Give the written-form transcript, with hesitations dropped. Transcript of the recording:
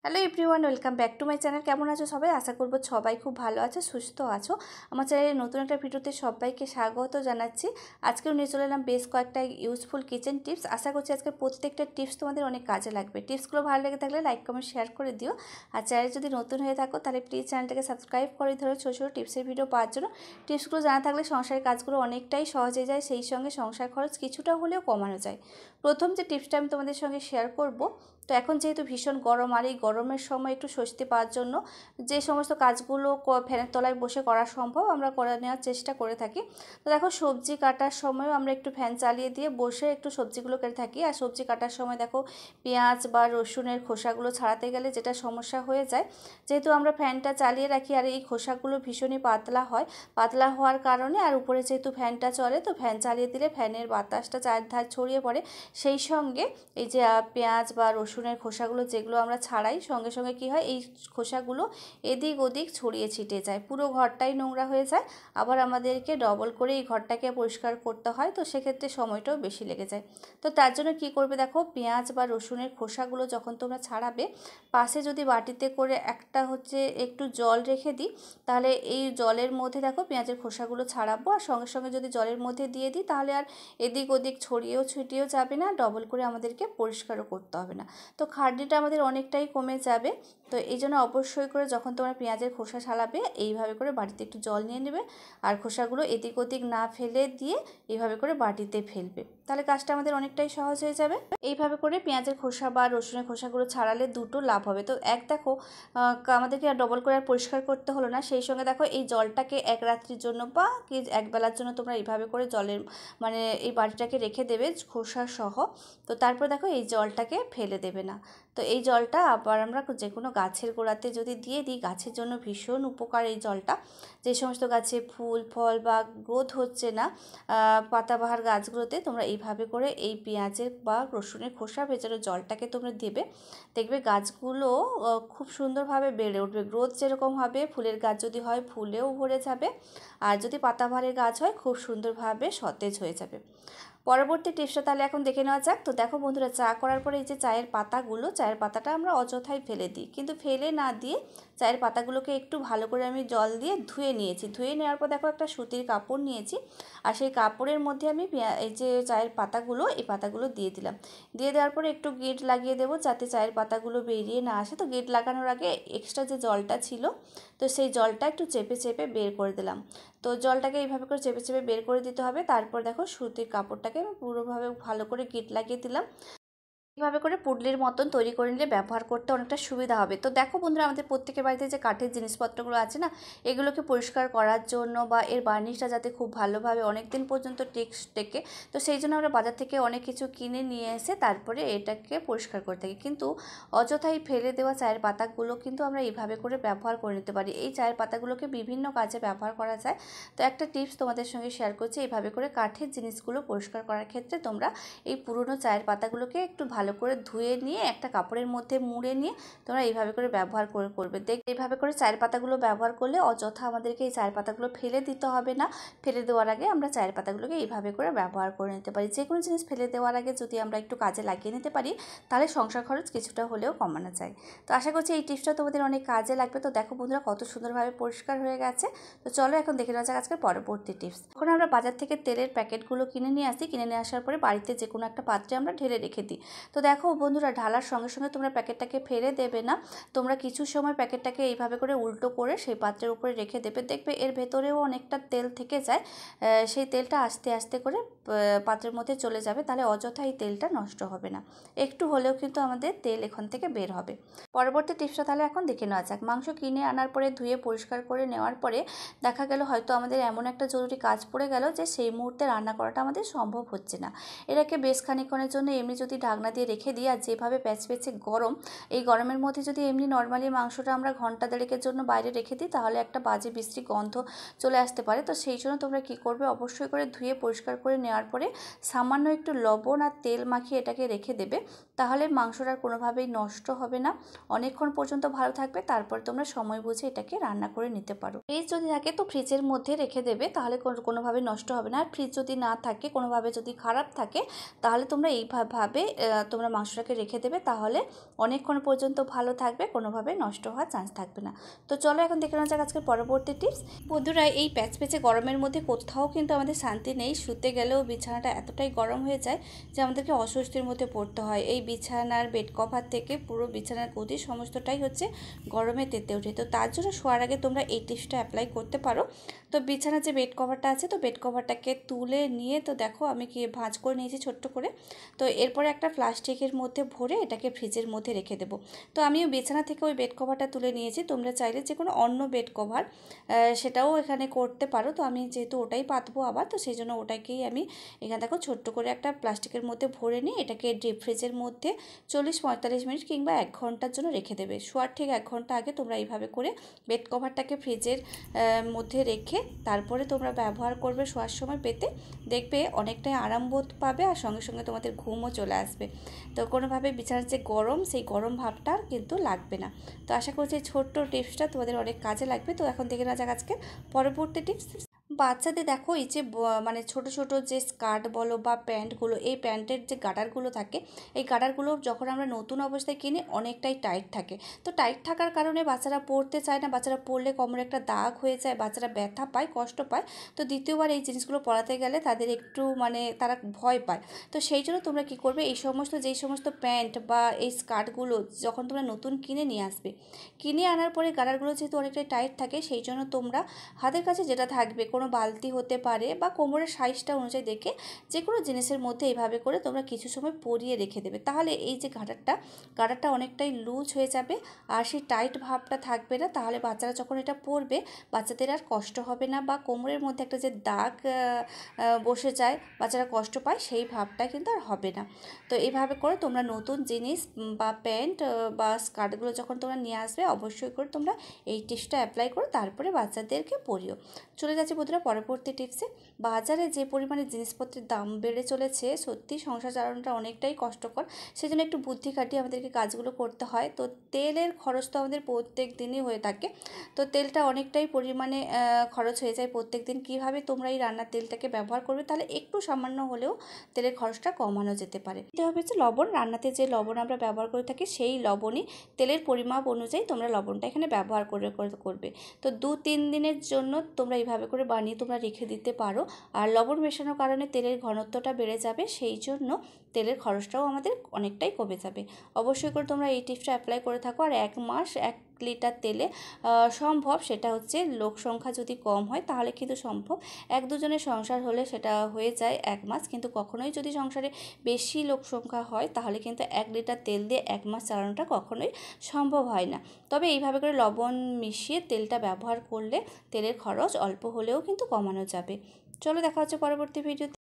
Hello everyone, welcome back to my channel. কেমন আছো সবাই? আশা করবো সবাই খুব ভালো আছো, সুস্থ আছো। আমার চ্যানেলের নতুন একটা ভিডিওতে সবাইকে স্বাগত জানাচ্ছি। আজকেও নিয়ে চলে এলাম বেশ কয়েকটা ইউজফুল কিচেন টিপস। আশা করছি আজকে প্রত্যেকটা টিপস তোমাদের অনেক কাজে লাগবে। টিপসগুলো ভালো লেগে থাকলে লাইক কমেন্ট শেয়ার করে দিও। আর চ্যানেল যদি নতুন হয়ে থাকো তাহলে প্লিজ চ্যানেলটাকে সাবস্ক্রাইব করে ধরো ছোটো ছোটো টিপসের ভিডিও পাওয়ার জন্য। টিপসগুলো জানা থাকলে সংসারের কাজগুলো অনেকটাই সহজ হয়ে যায়, সেই সঙ্গে সংসার খরচ কিছুটা হলেও কমানো যায়। প্রথম যে টিপসটা আমি তোমাদের সঙ্গে শেয়ার করব, তো এখন যেহেতু ভীষণ গরম, আর এই গরমের সময় একটু স্বস্তি পাওয়ার জন্য যে সমস্ত কাজগুলো ফ্যানের তলায় বসে করা সম্ভব আমরা করে নেওয়ার চেষ্টা করে থাকি। তো দেখো, সবজি কাটার সময়ও আমরা একটু ফ্যান চালিয়ে দিয়ে বসে একটু সবজিগুলো কেটে থাকি। আর সবজি কাটার সময় দেখো, পেঁয়াজ বা রসুনের খোসাগুলো ছাড়াতে গেলে যেটা সমস্যা হয়ে যায়, যেহেতু আমরা ফ্যানটা চালিয়ে রাখি আর এই খোসাগুলো ভীষণই পাতলা হয়, পাতলা হওয়ার কারণে আর উপরে যেহেতু ফ্যানটা চলে, তো ফ্যান চালিয়ে দিলে ফ্যানের বাতাসটা চারধার ছড়িয়ে পড়ে, সেই সঙ্গে এই যে পেঁয়াজ বা রসুনের খোসাগুলো যেগুলো আমরা ছাড়াই, সঙ্গে সঙ্গে কী হয়, এই খোসাগুলো এদিক ওদিক ছড়িয়ে ছিটে যায়, পুরো ঘরটাই নোংরা হয়ে যায়। আবার আমাদেরকে ডবল করে এই ঘরটাকে পরিষ্কার করতে হয়, তো সেক্ষেত্রে সময়টাও বেশি লেগে যায়। তো তার জন্য কী করবে দেখো, পেঁয়াজ বা রসুনের খোসাগুলো যখন তোমরা ছাড়াবে, পাশে যদি বাটিতে করে একটা একটু জল রেখে দিই, তাহলে এই জলের মধ্যে দেখো পেঁয়াজের খোসাগুলো ছাড়াবো, আর সঙ্গে সঙ্গে যদি জলের মধ্যে দিয়ে দিই তাহলে আর এদিক ওদিক ছড়িয়েও ছিটিয়েও যাবে না, ডবল করে আমাদেরকে পরিষ্কারও করতে হবে না। তো খাটনিটা আমাদের অনেকটাই কমে যাবে। তো এই জন্য অবশ্যই করে যখন তোমরা পেঁয়াজের খোসা ছাড়াবে, এইভাবে করে বাটিতে একটু জল নিয়ে নেবে, আর খোসাগুলো এদিক ওদিক না ফেলে দিয়ে এইভাবে করে বাটিতে ফেলবে, তাহলে কাজটা আমাদের অনেকটাই সহজ হয়ে যাবে। এইভাবে করে পেঁয়াজের খোসা বা রসুনের খোসাগুলো ছাড়ালে দুটো লাভ হবে। তো এক দেখো, আমাদেরকে আর ডবল করে আর পরিষ্কার করতে হলো না, সেই সঙ্গে দেখো এই জলটাকে এক রাত্রির জন্য বা কি একবেলার জন্য তোমরা এইভাবে করে জলের এই বাটিটাকে রেখে দেবে খোসা সহ। তো তারপর দেখো এই জলটাকে ফেলে দেবে না। তো এই জলটা আবার আমরা যে কোনো গাছের গোড়াতে যদি দিয়ে দিই, গাছের জন্য ভীষণ উপকার এই জলটা। যে সমস্ত গাছে ফুল ফল বা গ্রোথ হচ্ছে না, পাতাবাহার গাছগুলোতে তোমরা এইভাবে করে এই পেঁয়াজের বা রসুনের খোসা ভেজানো জলটাকে তোমরা দেবে, দেখবে গাছগুলো খুব সুন্দরভাবে বেড়ে উঠবে। গ্রোথ যেরকম হবে, ফুলের গাছ যদি হয় ফুলেও ভরে যাবে, আর যদি পাতাবাহারের গাছ হয় খুব সুন্দরভাবে সতেজ হয়ে যাবে। পরবর্তী টিপসটা তাহলে এখন দেখে নেওয়া যাক। তো দেখো বন্ধুরা, চা করার পরে এই যে চায়ের পাতাগুলো, চায়ের পাতাটা আমরা অযথাই ফেলে দিই, কিন্তু ফেলে না দিয়ে চায়ের পাতাগুলোকে একটু ভালো করে আমি জল দিয়ে ধুয়ে নিয়েছি। ধুয়ে নেওয়ার পর দেখো একটা সুতির কাপড় নিয়েছি, আর সেই কাপড়ের মধ্যে আমি এই যে চায়ের পাতাগুলো, এই পাতাগুলো দিয়ে দিলাম। দিয়ে দেওয়ার পরে একটু গেট লাগিয়ে দেবো, যাতে চায়ের পাতাগুলো বেরিয়ে না আসে। তো গেট লাগানোর আগে এক্সট্রা যে জলটা ছিল, তো সেই জলটা একটু চেপে চেপে বের করে দিলাম। তো জলটাকে এইভাবে করে চেপে চেপে বের করে দিতে হবে। তারপর দেখো, সুতির কাপড়টাকে আমি পুরোভাবে ভালো করে গিট লাগিয়ে দিলাম। এইভাবে করে পুডলির মতন তৈরি করে নিলে ব্যবহার করতে অনেকটা সুবিধা হবে। তো দেখো বন্ধুরা, আমাদের প্রত্যেকের বাড়িতে যে কাঠের জিনিসপত্রগুলো আছে না, এগুলোকে পরিষ্কার করার জন্য বা এর বার্নিশটা যাতে খুব ভালোভাবে অনেক দিন পর্যন্ত টেকে, তো সেই জন্য আমরা বাজার থেকে অনেক কিছু কিনে নিয়ে এসে তারপরে এটাকে পরিষ্কার করে থাকি। কিন্তু অযথাই ফেলে দেওয়া চায়ের পাতাগুলো কিন্তু আমরা এইভাবে করে ব্যবহার করে নিতে পারি। এই চায়ের পাতাগুলোকে বিভিন্ন কাজে ব্যবহার করা যায়। তো একটা টিপস তোমাদের সঙ্গে শেয়ার করছি, এইভাবে করে কাঠের জিনিসগুলো পরিষ্কার করার ক্ষেত্রে তোমরা এই পুরনো চায়ের পাতাগুলোকে একটু ভালো করে ধুয়ে নিয়ে একটা কাপড়ের মধ্যে মুড়ে নিয়ে তোমরা এইভাবে করে ব্যবহার করবে। এইভাবে করে চায়ের পাতাগুলো ব্যবহার করলে অযথা আমাদেরকে এই চায়ের পাতাগুলো ফেলে দিতে হবে না। ফেলে দেওয়ার আগে আমরা চায়ের পাতাগুলোকে এইভাবে করে ব্যবহার করে নিতে পারি। যে কোনো জিনিস ফেলে দেওয়ার আগে যদি আমরা একটু কাজে লাগিয়ে নিতে পারি, তাহলে সংসার খরচ কিছুটা হলেও কমানো যায়। তো আশা করছি এই টিপসটা তোমাদের অনেক কাজে লাগবে। তো দেখো বন্ধুরা, কত সুন্দরভাবে পরিষ্কার হয়ে গেছে। তো চলো এখন দেখে নেওয়া যাক আজকের পরবর্তী টিপস। এখন আমরা বাজার থেকে তেলের প্যাকেটগুলো কিনে নিয়ে আসি, কিনে নিয়ে আসার পরে বাড়িতে যে কোনো একটা পাত্রে আমরা ঢেলে রেখে দিই। তো দেখো বন্ধুরা, ঢালার সঙ্গে সঙ্গে তোমরা প্যাকেটটাকে ফেলে দেবে না। তোমরা কিছু সময় প্যাকেটটাকে এইভাবে করে উল্টো করে সেই পাত্রের উপরে রেখে দেবে, দেখবে এর ভেতরেও অনেকটা তেল থেকে যায়। সেই তেলটা আস্তে আস্তে করে পাত্রের মধ্যে চলে যাবে, তাহলে অযথা এই তেলটা নষ্ট হবে না। একটু হলেও কিন্তু আমাদের তেল এখান থেকে বের হবে। পরবর্তী টিপসটা তাহলে এখন দেখে নেওয়া যাক। মাংস কিনে আনার পরে ধুয়ে পরিষ্কার করে নেওয়ার পরে দেখা গেল হয়তো আমাদের এমন একটা জরুরি কাজ পড়ে গেল যে সেই মুহূর্তে রান্না করাটা আমাদের সম্ভব হচ্ছে না। এটাকে বেশ খানিকক্ষণের জন্য এমনি যদি ঢাকনা দিয়ে রেখে দিই, আর যেভাবে প্যাচপ্যাচে গরম, এই গরমের মধ্যে যদি এমনি নর্মালি মাংসটা আমরা ঘন্টা দেড়েকের জন্য বাইরে রেখে দিই, তাহলে একটা বাজে বিশ্রী গন্ধ চলে আসতে পারে। তো সেই জন্য তোমরা কী করবে, অবশ্যই করে ধুয়ে পরিষ্কার করে নেওয়ার পরে সামান্য একটু লবণ আর তেল মাখিয়ে এটাকে রেখে দেবে, তাহলে মাংসটা কোনোভাবেই নষ্ট হবে না, অনেকক্ষণ পর্যন্ত ভালো থাকবে। তারপর তোমরা সময় বুঝে এটাকে রান্না করে নিতে পারো। ফ্রিজ যদি থাকে তো ফ্রিজের মধ্যে রেখে দেবে, তাহলে কোনোভাবে নষ্ট হবে না। আর ফ্রিজ যদি না থাকে, কোনোভাবে যদি খারাপ থাকে, তাহলে তোমরা এইভাবে তোমরা মাংসটাকে রেখে দেবে, তাহলে অনেকক্ষণ পর্যন্ত ভালো থাকবে, কোনোভাবে নষ্ট হওয়ার চান্স থাকবে না। তো চলো এখন দেখে নেওয়া যাক আজকের পরবর্তী টিপস। বন্ধুরা, এই প্যাচপ্যাচে গরমের মধ্যে কোথাও কিন্তু আমাদের শান্তি নেই। শুতে গেলেও বিছানাটা এতটাই গরম হয়ে যায় যে আমাদেরকে অস্বস্তির মধ্যে পড়তে হয়। এই বিছানার বেড কভার থেকে পুরো বিছানার গদি সমস্তটাই হচ্ছে গরমে তেতে ওঠে। তো তার জন্য শোয়ার আগে তোমরা এই টিপসটা অ্যাপ্লাই করতে পারো। তো বিছানার যে বেড কভারটা আছে, তো বেড কভারটাকে তুলে নিয়ে, তো দেখো আমি কি ভাঁজ করে নিয়েছি ছোট্ট করে। তো এরপরে একটা প্লাস্টিকের মধ্যে ভরে এটাকে ফ্রিজের মধ্যে রেখে দেবো। তো আমিও বিছানা থেকে ওই বেড কভারটা তুলে নিয়েছি। তোমরা চাইলে যে কোনো অন্য বেড কভার সেটাও এখানে করতে পারো। তো আমি যেহেতু ওটাই পাতবো আবার, তো সেই জন্য ওটাকেই আমি এখানে দেখো ছোট্ট করে একটা প্লাস্টিকের মধ্যে ভরে নিয়ে এটাকে ডিপ ফ্রিজের মধ্যে 40-45 মিনিট কিংবা 1 ঘন্টার জন্য রেখে দেবে। শোয়ার ঠিক 1 ঘন্টা আগে তোমরা এইভাবে করে বেড কভারটাকে ফ্রিজের মধ্যে রেখে তারপরে তোমরা ব্যবহার করবে শোয়ার সময়। পেতে দেখবে অনেকটাই আরাম বোধ পাবে, আর সঙ্গে সঙ্গে তোমাদের ঘুমও চলে আসবে। তো কোনোভাবে বিছানার যে গরম, সেই গরম ভাবটা কিন্তু লাগবে না। তো আশা করছি ছোট্ট টিপসটা তোমাদের অনেক কাজে লাগবে। তো এখন দেখে নেওয়া যাক আজকে পরবর্তী টিপস। বাচ্চাদের দেখো এই যে মানে ছোট ছোট যে স্কার্ট বলো বা প্যান্টগুলো, এই প্যান্টের যে গার্ডারগুলো থাকে, এই গার্ডারগুলো যখন আমরা নতুন অবস্থায় কিনি অনেকটাই টাইট থাকে। তো টাইট থাকার কারণে বাচ্চারা পরতে চায় না, বাচ্চারা পরলে কোমরে একটা দাগ হয়ে যায়, বাচ্চারা ব্যথা পায়, কষ্ট পায়। তো দ্বিতীয়বার এই জিনিসগুলো পরাতে গেলে তাদের একটু মানে তারা ভয় পায়। তো সেই জন্য তোমরা কী করবে, এই সমস্ত যেই সমস্ত প্যান্ট বা এই স্কার্টগুলো যখন তোমরা নতুন কিনে নিয়ে আসবে, কিনে আনার পরে গার্ডারগুলো যেহেতু অনেকটাই টাইট থাকে, সেই জন্য তোমরা হাতের কাছে যেটা থাকবে, কোনো বালতি হতে পারে বা কোমরের সাইজটা অনুযায়ী দেখে যে কোনো জিনিসের মধ্যে এইভাবে করে তোমরা কিছু সময় পরিয়ে রেখে দেবে। তাহলে এই যে গার্ডারটা অনেকটাই লুজ হয়ে যাবে, আর সেই টাইট ভাবটা থাকবে না। তাহলে বাচ্চারা যখন এটা পরবে, বাচ্চাদের আর কষ্ট হবে না, বা কোমরের মধ্যে একটা যে দাগ বসে যায়, বাচ্চারা কষ্ট পায়, সেই ভাবটা কিন্তু আর হবে না। তো এইভাবে করে তোমরা নতুন জিনিস বা প্যান্ট বা স্কার্টগুলো যখন তোমরা নিয়ে আসবে, অবশ্যই করে তোমরা এই টিপসটা অ্যাপ্লাই করো, তারপরে বাচ্চাদেরকে পরিও। চলে যাচ্ছে বন্ধুরা পরবর্তী টিপসে। বাজারে যে পরিমাণে জিনিসপত্রের দাম বেড়ে চলেছে, সত্যি সংসার চালানোটা অনেকটাই কষ্টকর। সেজন্য একটু বুদ্ধি খাটিয়ে আমাদেরকে কাজগুলো করতে হয়। তো তেলের খরচ তো আমাদের প্রত্যেক দিনই হয়ে থাকে। তো তেলটা অনেকটাই পরিমাণে খরচ হয়ে যায় প্রত্যেক দিন। কীভাবে তোমরা এই রান্নার তেলটাকে ব্যবহার করবে, তাহলে একটু সামান্য হলেও তেলের খরচটা কমানো যেতে পারে। এটা হবে হচ্ছে লবণ। রান্নাতে যে লবণ আমরা ব্যবহার করে থাকি, সেই লবণই তেলের পরিমাপ অনুযায়ী তোমরা লবণটা এখানে ব্যবহার করবে। তো 2-3 দিনের জন্য তোমরা এইভাবে করে বানিয়ে তোমরা রেখে দিতে পারো। আর লবণ মেশানোর কারণে তেলের ঘনত্বটা বেড়ে যাবে, সেই জন্য তেলের খরচটাও আমাদের অনেকটাই কমে যাবে। অবশ্যই করে তোমরা এই টিপসটা অ্যাপ্লাই করে থাকো। আর 1 মাস 1 লিটার তেলে সম্ভব, সেটা হচ্ছে লোক সংখ্যা যদি কম হয় তাহলে কিন্তু সম্ভব। 1-2 জনের সংসার হলে সেটা হয়ে যায় 1 মাস, কিন্তু কখনোই যদি সংসারে বেশি লোক সংখ্যা হয় তাহলে কিন্তু 1 লিটার তেল দিয়ে 1 মাস চালানোটা কখনোই সম্ভব হয় না। তবে এইভাবে করে লবণ মিশিয়ে তেলটা ব্যবহার করলে তেলের খরচ অল্প হলেও কিন্তু কমানো যাবে। চলো দেখা হচ্ছে পরবর্তী ভিডিওতে।